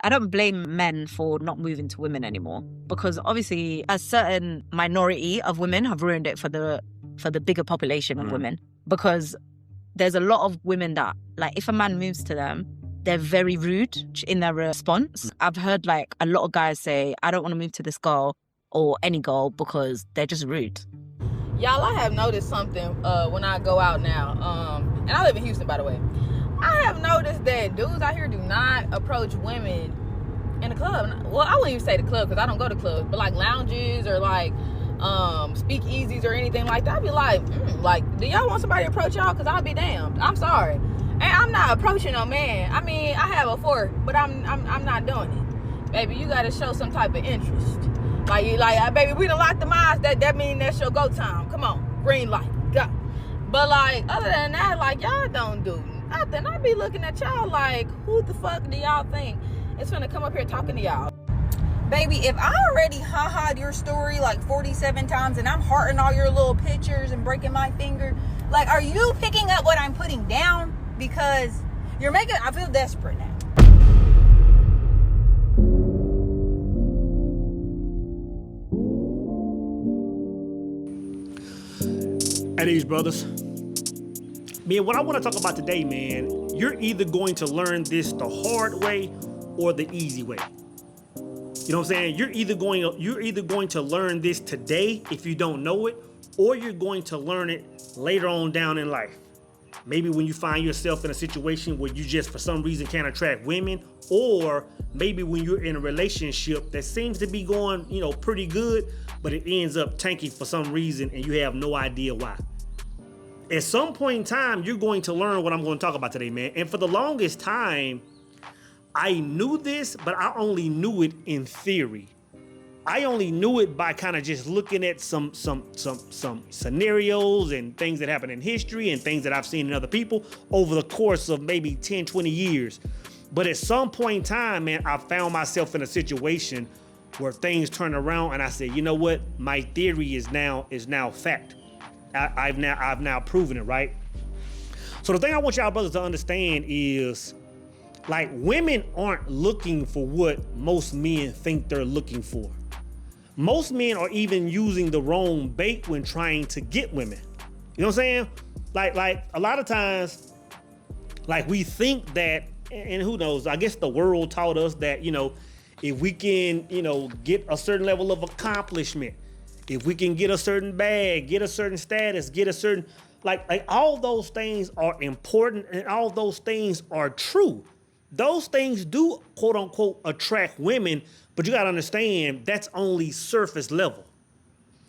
I don't blame men for not moving to women anymore, because obviously a certain minority of women have ruined it for the bigger population of women. Because there's a lot of women that, like, if a man moves to them, they're very rude in their response. I've heard like a lot of guys say, I don't want to move to this girl or any girl because they're just rude. Y'all, I have noticed something when I go out now. And I live in Houston, by the way. I have noticed that dudes out here do not approach women in the club. Well, I wouldn't even say the club because I don't go to clubs, but like lounges or like speakeasies or anything like that. I'd be like, do y'all want somebody to approach y'all? Because I'll be damned. I'm sorry. And I'm not approaching no man. I mean, I have a fork, but I'm not doing it. Baby, you got to show some type of interest. Like, baby, we done locked the eyes. That mean that's your go time. Come on, green light, go. But like, other than that, like, y'all don't do nothing. I be looking at y'all like, who the fuck do y'all think is gonna come up here talking to y'all? Baby, if I already ha-ha'd your story like 47 times and I'm hearting all your little pictures and breaking my finger, like, are you picking up what I'm putting down? Because you're making, I feel desperate now. Hey, these brothers. Man, what I want to talk about today, man, you're either going to learn this the hard way or the easy way. You know what I'm saying? You're either going to learn this today if you don't know it, or you're going to learn it later on down in life. Maybe when you find yourself in a situation where you just for some reason can't attract women, or maybe when you're in a relationship that seems to be going, pretty good, but it ends up tanking for some reason and you have no idea why. At some point in time, you're going to learn what I'm going to talk about today, man. And for the longest time, I knew this, but I only knew it in theory. I only knew it by kind of just looking at some scenarios and things that happen in history and things that I've seen in other people over the course of maybe 10, 20 years. But at some point in time, man, I found myself in a situation where things turned around and I said, you know what? My theory is now fact. I've now proven it, right? So the thing I want y'all brothers to understand is, like, women aren't looking for what most men think they're looking for. Most men are even using the wrong bait when trying to get women. You know what I'm saying? Like a lot of times, like, we think that, and who knows, I guess the world taught us that, if we can, get a certain level of accomplishment, if we can get a certain bag, get a certain status, get a certain, like all those things are important and all those things are true. Those things do, quote unquote, attract women, but you gotta understand that's only surface level.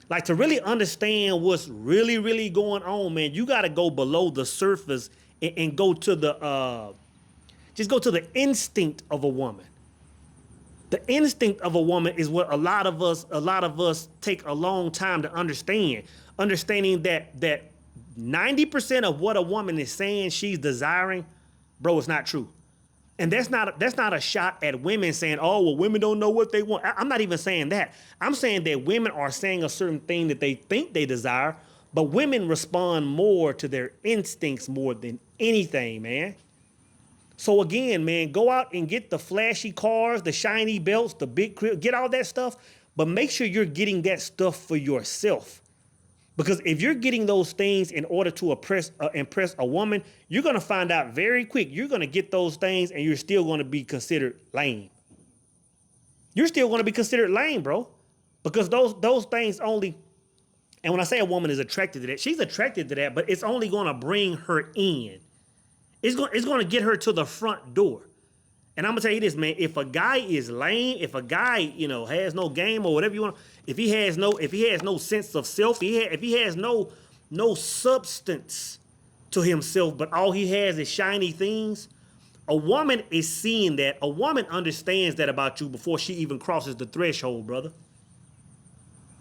Like, to really understand what's really, really going on, man, you gotta go below the surface and go to the, just go to the instinct of a woman. The instinct of a woman is what a lot of us take a long time to understand. Understanding that 90% of what a woman is saying she's desiring, bro, it's not true. And that's not a shot at women saying, oh, well, women don't know what they want. I'm not even saying that. I'm saying that women are saying a certain thing that they think they desire, but women respond more to their instincts more than anything, man. So again, man, go out and get the flashy cars, the shiny belts, the big crib, get all that stuff, but make sure you're getting that stuff for yourself. Because if you're getting those things in order to impress a woman, you're going to find out very quick. You're going to get those things and you're still going to be considered lame. You're still going to be considered lame, bro. Because those things only, and when I say a woman is attracted to that, she's attracted to that, but it's only going to bring her in. It's going to get her to the front door. And I'm going to tell you this, man, if a guy is lame, if a guy, has no game or whatever you want, if he has no sense of self, if he has no substance to himself, but all he has is shiny things, a woman is seeing that. A woman understands that about you before she even crosses the threshold, brother.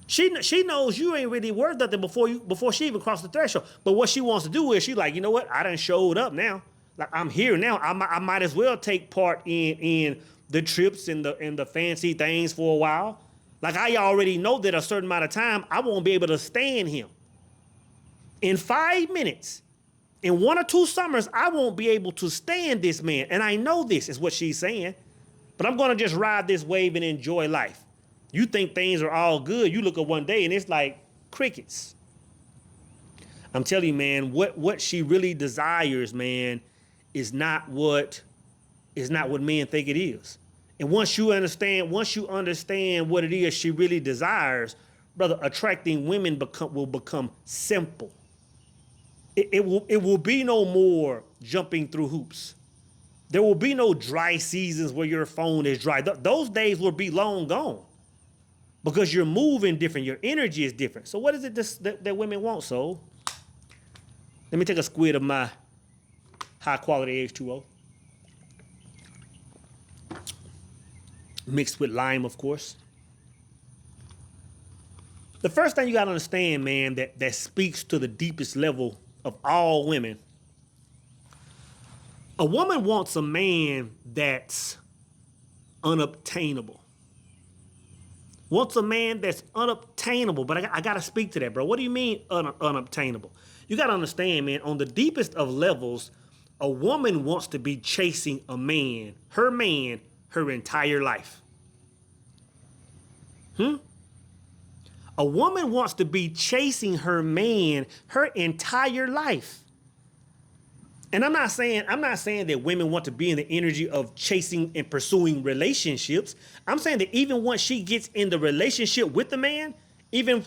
She knows you ain't really worth nothing before she even crossed the threshold. But what she wants to do is she's like, you know what? I done showed up now. Like, I'm here now. I might as well take part in the trips and the fancy things for a while. Like, I already know that a certain amount of time I won't be able to stand him. In 5 minutes, in 1 or 2 summers, I won't be able to stand this man. And I know this is what she's saying. But I'm going to just ride this wave and enjoy life. You think things are all good. You look at one day and it's like crickets. I'm telling you, man, what she really desires, man, is not what men think it is. And once you understand what it is she really desires, brother, attracting women will become simple. It will be no more jumping through hoops. There will be no dry seasons where your phone is dry. Those days will be long gone because you're moving different. Your energy is different. So what is it that women want, soul? Let me take a squid of my high quality H2O. Mixed with lime, of course. The first thing you got to understand, man, that speaks to the deepest level of all women. A woman wants a man that's unobtainable. Wants a man that's unobtainable. But I got to speak to that, bro. What do you mean unobtainable? You got to understand, man, on the deepest of levels, a woman wants to be chasing a man, her entire life. A woman wants to be chasing her man her entire life. And I'm not saying that women want to be in the energy of chasing and pursuing relationships. I'm saying that even once she gets in the relationship with the man, even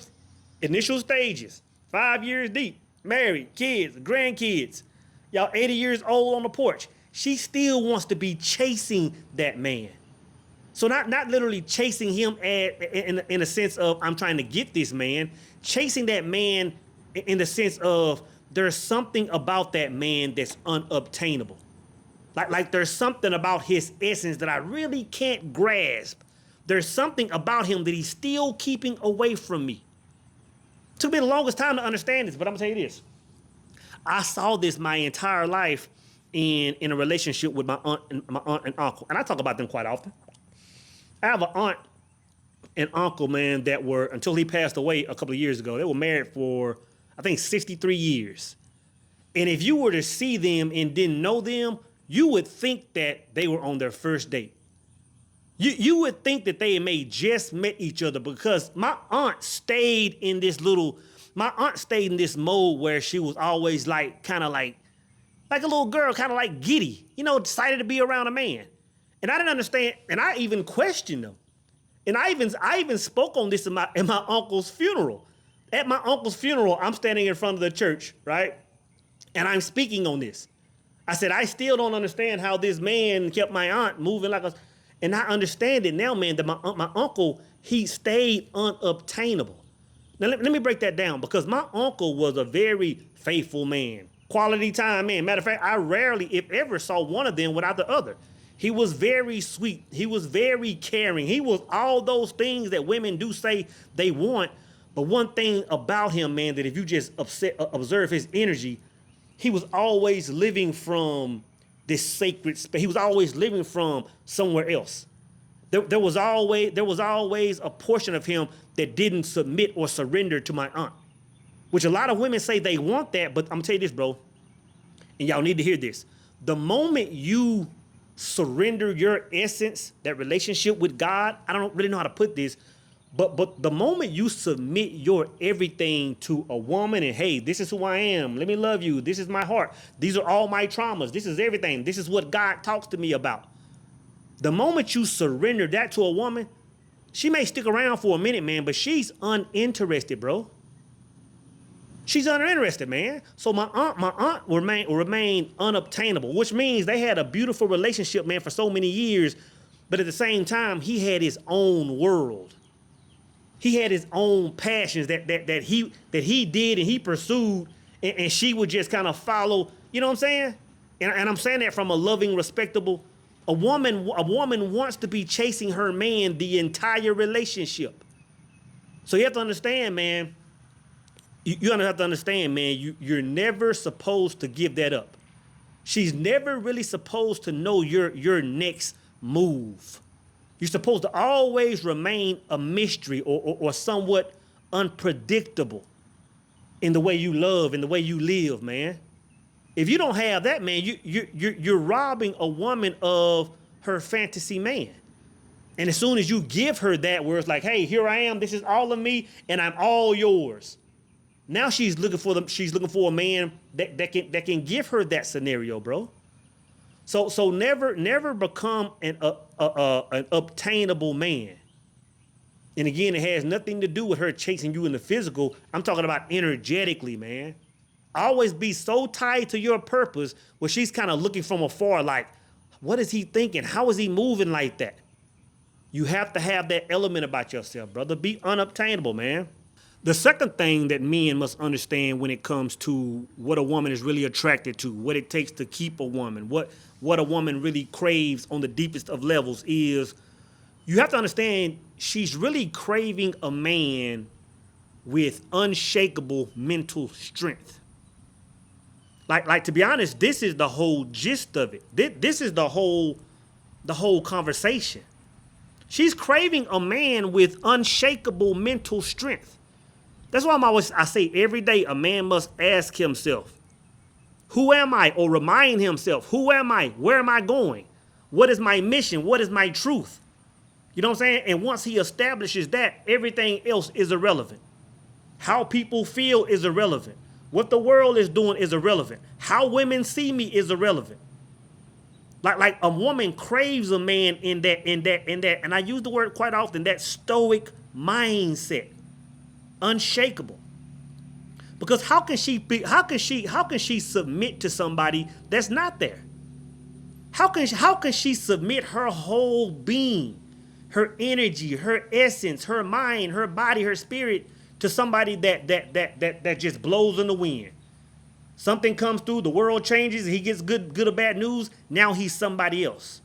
initial stages, 5 years deep, married, kids, grandkids, y'all 80 years old on the porch, she still wants to be chasing that man. So not literally chasing him in a sense of I'm trying to get this man, chasing that man in the sense of there's something about that man that's unobtainable. Like there's something about his essence that I really can't grasp. There's something about him that he's still keeping away from me. Took me the longest time to understand this, but I'm gonna tell you this. I saw this my entire life in a relationship with my aunt and uncle. And I talk about them quite often. I have an aunt and uncle, man, that were, until he passed away a couple of years ago, they were married for, I think, 63 years. And if you were to see them and didn't know them, you would think that they were on their first date. You would think that they may just met each other because my aunt stayed in this mode where she was always kind of like a little girl, kind of like giddy, excited to be around a man. And I didn't understand, and I even questioned them. And I even spoke on this in my uncle's funeral. At my uncle's funeral, I'm standing in front of the church, right? And I'm speaking on this. I said, I still don't understand how this man kept my aunt moving like a... And I understand it now, man, that my uncle, he stayed unobtainable. Now, let me break that down because my uncle was a very faithful man. Quality time man. Matter of fact, I rarely, if ever, saw one of them without the other. He was very sweet. He was very caring. He was all those things that women do say they want. But one thing about him, man, that if you just observe his energy, he was always living from this sacred space. He was always living from somewhere else. There was always a portion of him that didn't submit or surrender to my aunt, which a lot of women say they want that. But I'm gonna tell you this, bro, and y'all need to hear this. The moment you surrender your essence, that relationship with God, I don't really know how to put this, but the moment you submit your everything to a woman and, hey, this is who I am, let me love you, this is my heart, these are all my traumas, this is everything, this is what God talks to me about. The moment you surrender that to a woman, she may stick around for a minute, man, but she's uninterested, bro. She's uninterested, man. So my aunt remained unobtainable, which means they had a beautiful relationship, man, for so many years. But at the same time, he had his own world. He had his own passions that he did and he pursued, and she would just kind of follow. You know what I'm saying? And I'm saying that from a loving, respectable. A woman wants to be chasing her man the entire relationship. So you have to understand, man. You have to understand, man, you're never supposed to give that up. She's never really supposed to know your next move. You're supposed to always remain a mystery or somewhat unpredictable in the way you love, in the way you live, man. If you don't have that, man, you're robbing a woman of her fantasy man. And as soon as you give her that, where it's like, hey, here I am, this is all of me, and I'm all yours. Now she's looking for a man that can give her that scenario, bro. So never become an obtainable man. And again, it has nothing to do with her chasing you in the physical. I'm talking about energetically, man. Always be so tied to your purpose where she's kind of looking from afar, like, what is he thinking? How is he moving like that? You have to have that element about yourself, brother. Be unobtainable, man. The second thing that men must understand when it comes to what a woman is really attracted to, what it takes to keep a woman, what a woman really craves on the deepest of levels is, you have to understand she's really craving a man with unshakable mental strength. Like to be honest, this is the whole gist of it. This is the whole conversation. She's craving a man with unshakable mental strength. That's why I say every day a man must ask himself, who am I? Or remind himself, who am I? Where am I going? What is my mission? What is my truth? You know what I'm saying? And once he establishes that, everything else is irrelevant. How people feel is irrelevant. What the world is doing is irrelevant. How women see me is irrelevant. Like a woman craves a man in that, and I use the word quite often, that stoic mindset. Unshakable. Because how can she submit to somebody that's not there? How can she submit her whole being, her energy, her essence, her mind, her body, her spirit to somebody that just blows in the wind? Something comes through, the world changes, he gets good or bad news, now he's somebody else.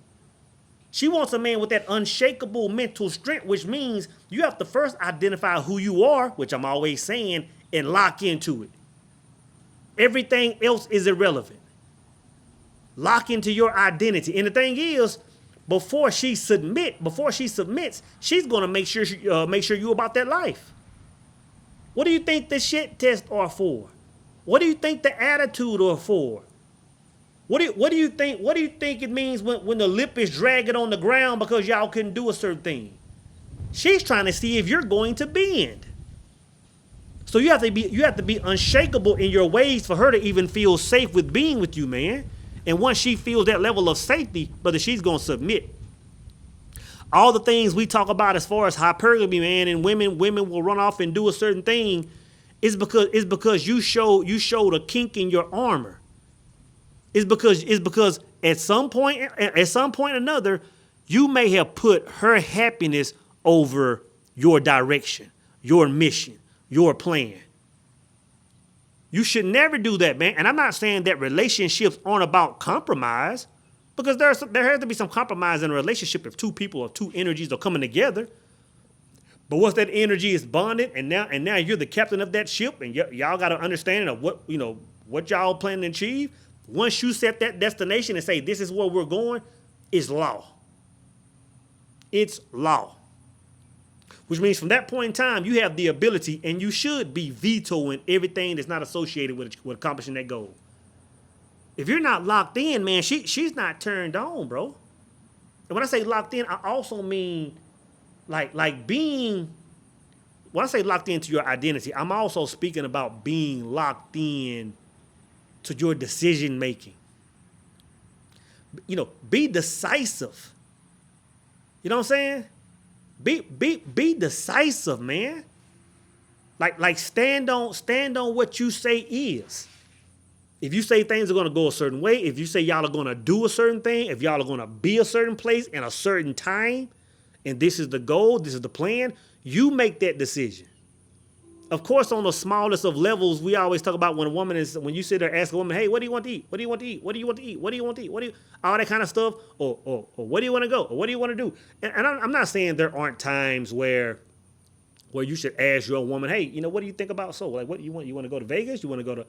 She wants a man with that unshakable mental strength, which means you have to first identify who you are, which I'm always saying, and lock into it. Everything else is irrelevant. Lock into your identity. And the thing is, before she submits, she's gonna make sure you about that life. What do you think the shit tests are for? What do you think the attitude are for? What do you think it means when the lip is dragging on the ground because y'all couldn't do a certain thing? She's trying to see if you're going to bend. So you have to be unshakable in your ways for her to even feel safe with being with you, man. And once she feels that level of safety, brother, she's gonna submit. All the things we talk about as far as hypergamy, man, and women will run off and do a certain thing, is because you showed a kink in your armor. It's because at some point or another, you may have put her happiness over your direction, your mission, your plan. You should never do that, man. And I'm not saying that relationships aren't about compromise, because there has to be some compromise in a relationship if two people or two energies are coming together. But once that energy is bonded, and now you're the captain of that ship, and y'all got an understanding of what y'all planning to achieve. Once you set that destination and say this is where we're going, it's law. It's law. Which means from that point in time, you have the ability, and you should be vetoing everything that's not associated with accomplishing that goal. If you're not locked in, man, she's not turned on, bro. And when I say locked in, I also mean like being, when I say locked into your identity, I'm also speaking about being locked in to your decision making. Be decisive. You know what I'm saying? Be decisive, man. Like stand on what you say is. If you say things are gonna go a certain way, if you say y'all are gonna do a certain thing, if y'all are gonna be a certain place in a certain time, and this is the goal, this is the plan, you make that decision. Of course, on the smallest of levels, we always talk about when you sit there and ask a woman, hey, what do you want to eat? What do you want to eat? What do you want to eat? What do you want to eat? All that kind of stuff, or where do you want to go? Or what do you want to do? And I'm not saying there aren't times where you should ask your woman, hey, what do you think about so? Like, what do you want? You want to go to Vegas? You want to go to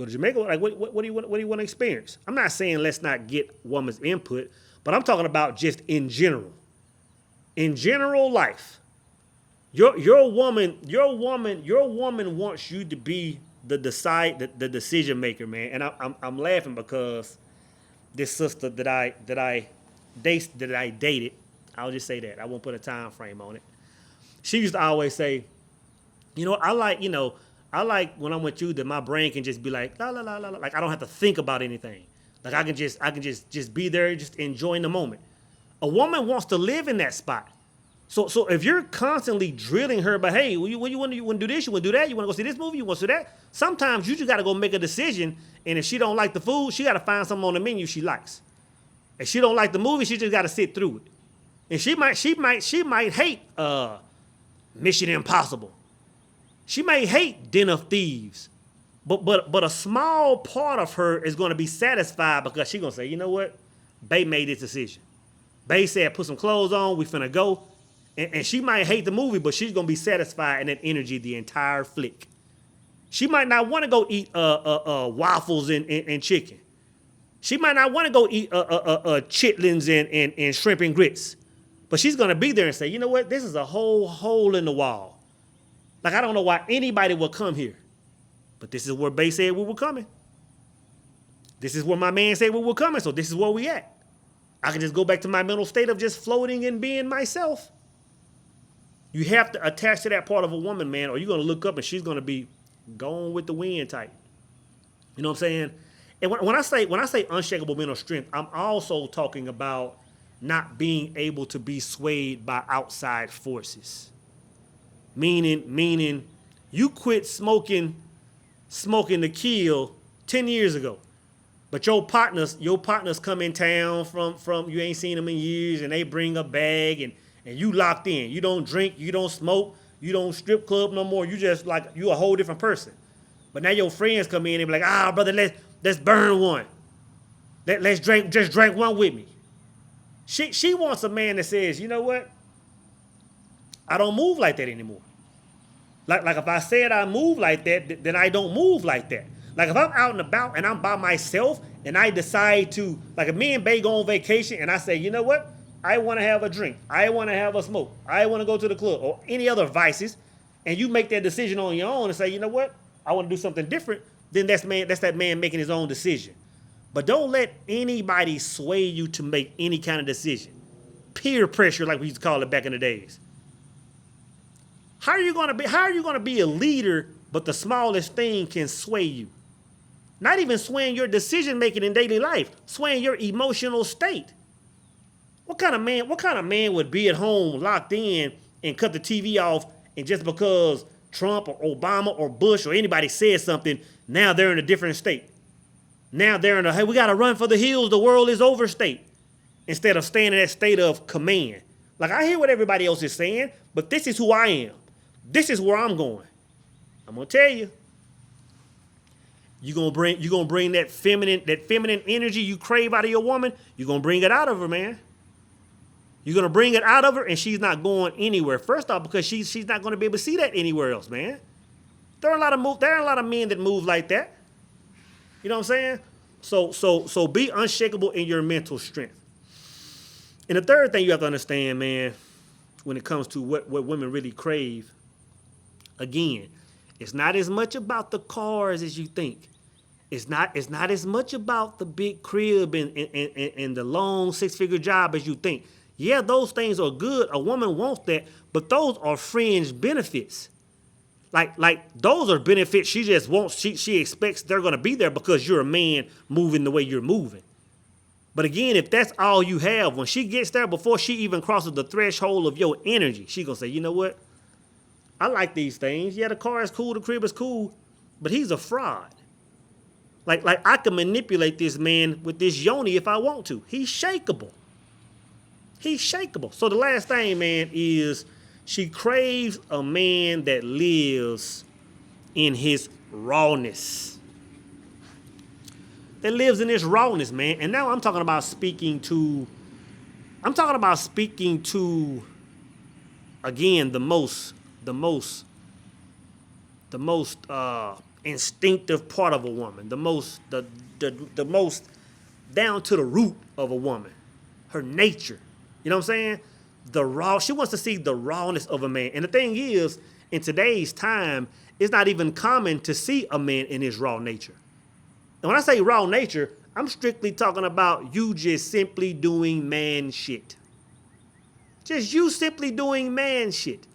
Jamaica? Like, what do you want to experience? I'm not saying let's not get woman's input, but I'm talking about just in general. In general life. Your woman wants you to be the decision maker, man. And I'm laughing because this sister that I dated I'll just say that. I won't put a time frame on it. She used to always say, I like when I'm with you that my brain can just be like, la, la, la, la, la. Like I don't have to think about anything. Like I can just be there, just enjoying the moment. A woman wants to live in that spot. So if you're constantly drilling her, but hey, you want to do this, you want to do that, you want to go see this movie, you want to do that. Sometimes you just got to go make a decision. And if she don't like the food, she got to find something on the menu she likes. If she don't like the movie, she just got to sit through it. And she might hate Mission Impossible. She may hate Den of Thieves. But a small part of her is going to be satisfied because she's going to say, you know what? Bae made this decision. Bae said, put some clothes on, we finna go. And she might hate the movie, but she's going to be satisfied in that energy the entire flick. She might not want to go eat waffles and chicken. She might not want to go eat chitlins and shrimp and grits. But she's going to be there and say, you know what? This is a whole hole in the wall. Like, I don't know why anybody would come here. But this is where Bae said we were coming. This is where my man said we were coming, so this is where we at. I can just go back to my mental state of just floating and being myself. You have to attach to that part of a woman, man, or you're going to look up and she's going to be going with the wind type. You know what I'm saying? And when I say unshakable mental strength, I'm also talking about not being able to be swayed by outside forces. Meaning you quit smoking to kill 10 years ago. But your partners come in town from you ain't seen them in years and they bring a bag and you locked in. You don't drink, you don't smoke, you don't strip club no more. You just like you a whole different person. But now your friends come in and be like, brother, let's burn one. Let's drink one with me. She wants a man that says, you know what? I don't move like that anymore. Like if I said I move like that, then I don't move like that. Like if I'm out and about and I'm by myself and I decide to, like if me and Bae go on vacation and I say, you know what? I want to have a drink. I want to have a smoke. I want to go to the club or any other vices. And you make that decision on your own and say, you know what? I want to do something different. Then that's that man making his own decision. But don't let anybody sway you to make any kind of decision. Peer pressure, like we used to call it back in the days. How are you going to be a leader, but the smallest thing can sway you? Not even swaying your decision making in daily life, swaying your emotional state. What kind of man would be at home locked in and cut the TV off and just because Trump or Obama or Bush or anybody said something, now they're in a different state. Now they're in a, hey, we got to run for the hills, the world is over state. Instead of staying in that state of command. Like I hear what everybody else is saying, but this is who I am. This is where I'm going. I'm going to tell you. You're gonna bring that feminine energy you crave out of your woman, you're going to bring it out of her, man. You're going to bring it out of her and she's not going anywhere. First off, because she's not going to be able to see that anywhere else, man. There are a lot of men that move like that. You know what I'm saying? So be unshakable in your mental strength. And the third thing you have to understand, man, when it comes to what women really crave, again, it's not as much about the cars as you think. It's not as much about the big crib and the long 6-figure job as you think. Yeah, those things are good. A woman wants that, but those are fringe benefits. Like those are benefits she just wants. She expects they're going to be there because you're a man moving the way you're moving. But again, if that's all you have, when she gets there, before she even crosses the threshold of your energy, she's going to say, you know what? I like these things. Yeah, the car is cool, the crib is cool, but he's a fraud. Like I can manipulate this man with this yoni if I want to. He's shakeable. He's shakeable. So the last thing, man, is she craves a man that lives in his rawness. That lives in his rawness, man. And now I'm talking about speaking to, again, the most instinctive part of a woman, the most down to the root of a woman, her nature. You know what I'm saying? She wants to see the rawness of a man. And the thing is, in today's time, it's not even common to see a man in his raw nature. And when I say raw nature, I'm strictly talking about you just simply doing man shit. Just you simply doing man shit.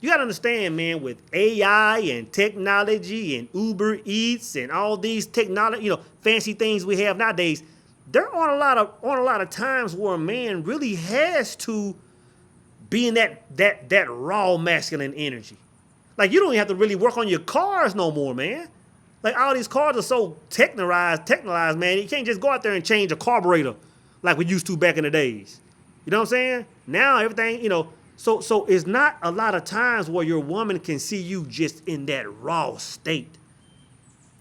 You gotta understand, man, with AI and technology and Uber Eats and all these technology, fancy things we have nowadays, there aren't a lot of times where a man really has to be in that raw masculine energy. Like, you don't even have to really work on your cars no more, man. Like, all these cars are so technolized, man. You can't just go out there and change a carburetor like we used to back in the days. You know what I'm saying? Now everything, so it's not a lot of times where your woman can see you just in that raw state.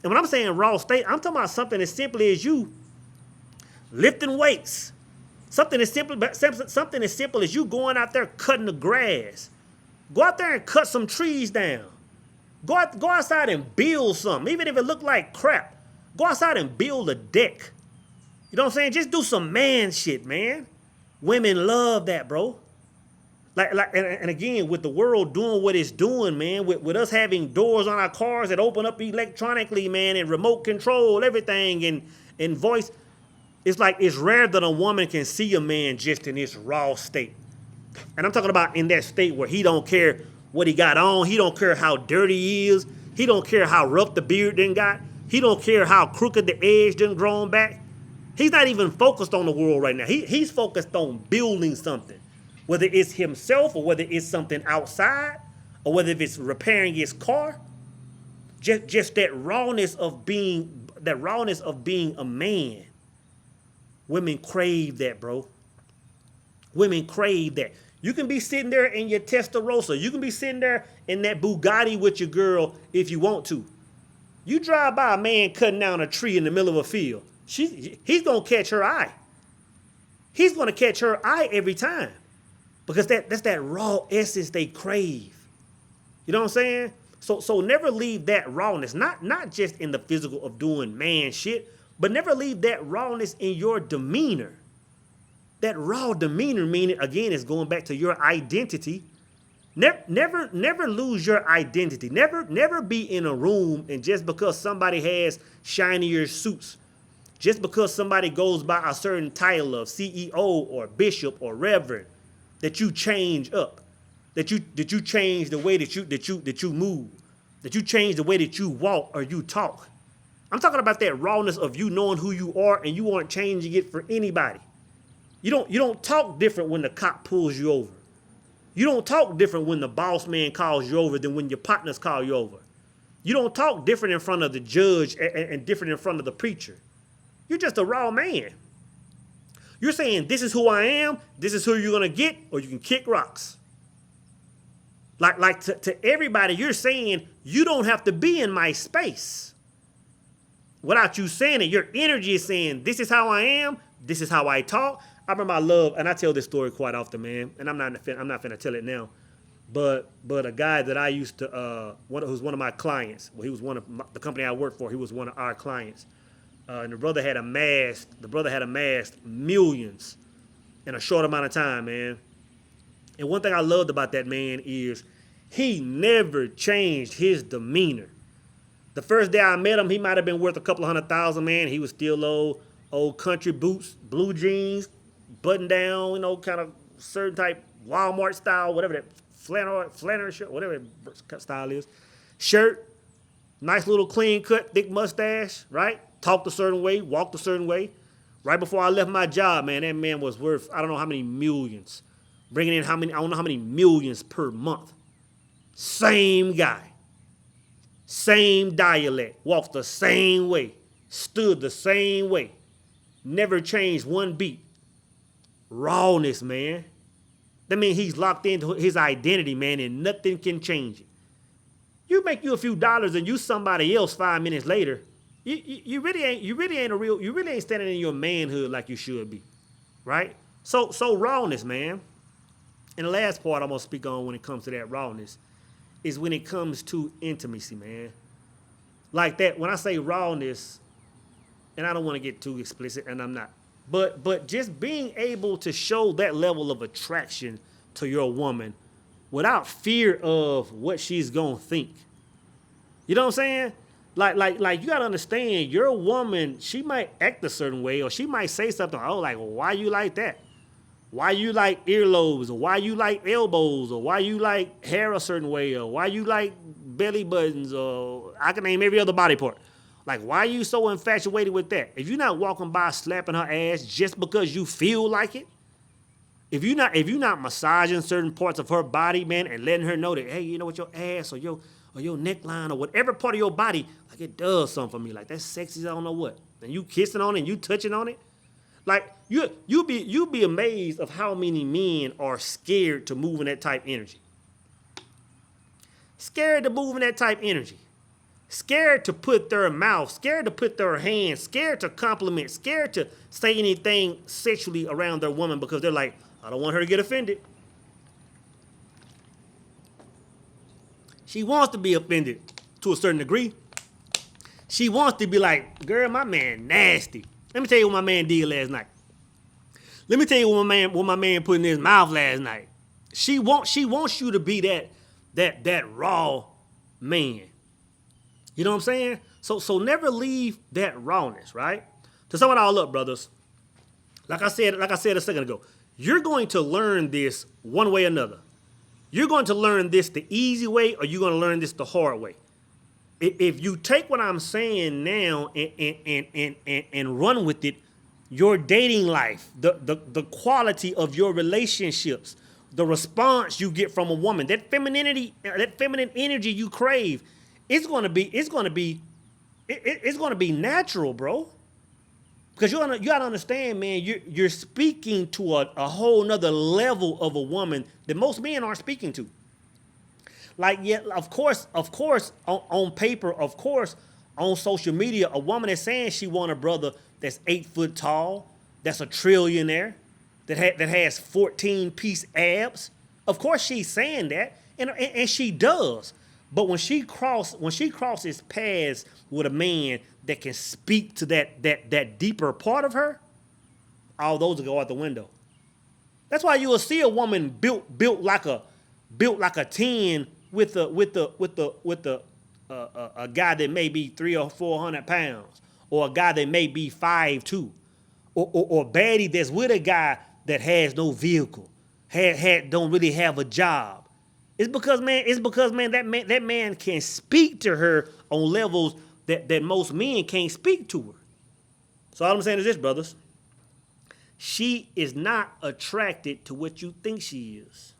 And when I'm saying raw state, I'm talking about something as simple as you lifting weights. Something as simple as you going out there cutting the grass. Go out there and cut some trees down. Go outside and build something, even if it look like crap. Go outside and build a deck. You know what I'm saying? Just do some man shit, man. Women love that, bro. And again, with the world doing what it's doing, man, with us having doors on our cars that open up electronically, man, and remote control everything and voice, it's rare that a woman can see a man just in his raw state. And I'm talking about in that state where he don't care what he got on. He don't care how dirty he is. He don't care how rough the beard done got. He don't care how crooked the edge done grown back. He's not even focused on the world right now. He's focused on building something, whether it's himself or whether it's something outside or whether it's repairing his car. Just that rawness of being a man. Women crave that, bro. Women crave that. You can be sitting there in your Testarossa. You can be sitting there in that Bugatti with your girl if you want to. You drive by a man cutting down a tree in the middle of a field. He's going to catch her eye. He's going to catch her eye every time. Because that's that raw essence they crave. You know what I'm saying? So never leave that rawness, not just in the physical of doing man shit, but never leave that rawness in your demeanor. That raw demeanor, meaning, again, is going back to your identity. Never lose your identity. Never be in a room and just because somebody has shinier suits, just because somebody goes by a certain title of CEO or bishop or reverend, that you change up, that you change the way that you move, that you change the way that you walk or you talk. I'm talking about that rawness of you knowing who you are and you aren't changing it for anybody. You don't talk different when the cop pulls you over. You don't talk different when the boss man calls you over than when your partners call you over. You don't talk different in front of the judge and different in front of the preacher. You're just a raw man. You're saying, this is who I am, this is who you're going to get, or you can kick rocks. Like to everybody, you're saying, you don't have to be in my space. Without you saying it, your energy is saying, this is how I am, this is how I talk. I remember I love, and I tell this story quite often, man, and I'm not finna tell it now, but a guy that I used to, who's one of my clients, well, he was one of the company I worked for, he was one of our clients, and the brother had amassed millions in a short amount of time, man. And one thing I loved about that man is he never changed his demeanor. The first day I met him, he might have been worth a couple $100,000, man. He was still old country boots, blue jeans, button down, kind of certain type Walmart style, whatever that flannel shirt, whatever that style is. Shirt, nice little clean cut, thick mustache, right? Talked a certain way, walked a certain way. Right before I left my job, man, that man was worth, I don't know how many millions. Bringing in I don't know how many millions per month. Same guy. Same dialect. Walked the same way. Stood the same way. Never changed one beat. Rawness, man. That means he's locked into his identity, man, and nothing can change it. You make you a few dollars and you somebody else 5 minutes later, you really ain't standing in your manhood like you should be. Right? So rawness, man. And the last part I'm gonna speak on when it comes to that rawness is when it comes to intimacy, man. Like that, when I say rawness, and I don't want to get too explicit, and I'm not, but just being able to show that level of attraction to your woman without fear of what she's gonna think. You know what I'm saying? Like you gotta understand, your woman, she might act a certain way, or she might say something, like, well, why you like that? why you like earlobes, or why you like elbows, or why you like hair a certain way, or why you like belly buttons, or I can name every other body part. Like, why are you so infatuated with that? If you're not walking by slapping her ass just because you feel like it, if you're not massaging certain parts of her body, man, and letting her know that, hey, you know what, your ass or your neckline or whatever part of your body, like, it does something for me. Like, that's sexy, I don't know what. And you kissing on it and you touching on it. Like, you'll be amazed of how many men are scared to move in that type energy. Scared to move in that type energy. Scared to put their mouth, scared to put their hands, scared to compliment, scared to say anything sexually around their woman because they're like, I don't want her to get offended. She wants to be offended to a certain degree. She wants to be like, girl, my man nasty. Let me tell you what my man did last night. Let me tell you what my man put in his mouth last night. She wants you to be that raw man. You know what I'm saying? So never leave that rawness, right? To sum it all up, brothers, like I said a second ago, you're going to learn this one way or another. You're going to learn this the easy way, or you're going to learn this the hard way. If you take what I'm saying now and run with it, your dating life, the quality of your relationships, the response you get from a woman, that feminine energy you crave, it's gonna be natural, bro. Because you gotta understand, man, you're speaking to a whole nother level of a woman that most men aren't speaking to. Like, yeah, of course, on paper, of course, on social media, a woman is saying she want a brother that's 8 foot tall, that's a trillionaire, that has 14-piece abs. Of course, she's saying that, and she does. But when she crosses paths with a man that can speak to that deeper part of her, all those will go out the window. That's why you will see a woman built like a 10 with a guy that may be 300 or 400 pounds, or a guy that may be 5'2", or baddie that's with a guy that has no vehicle, don't really have a job. It's because man, that man can speak to her on levels that most men can't speak to her. So all I'm saying is this, brothers. She is not attracted to what you think she is.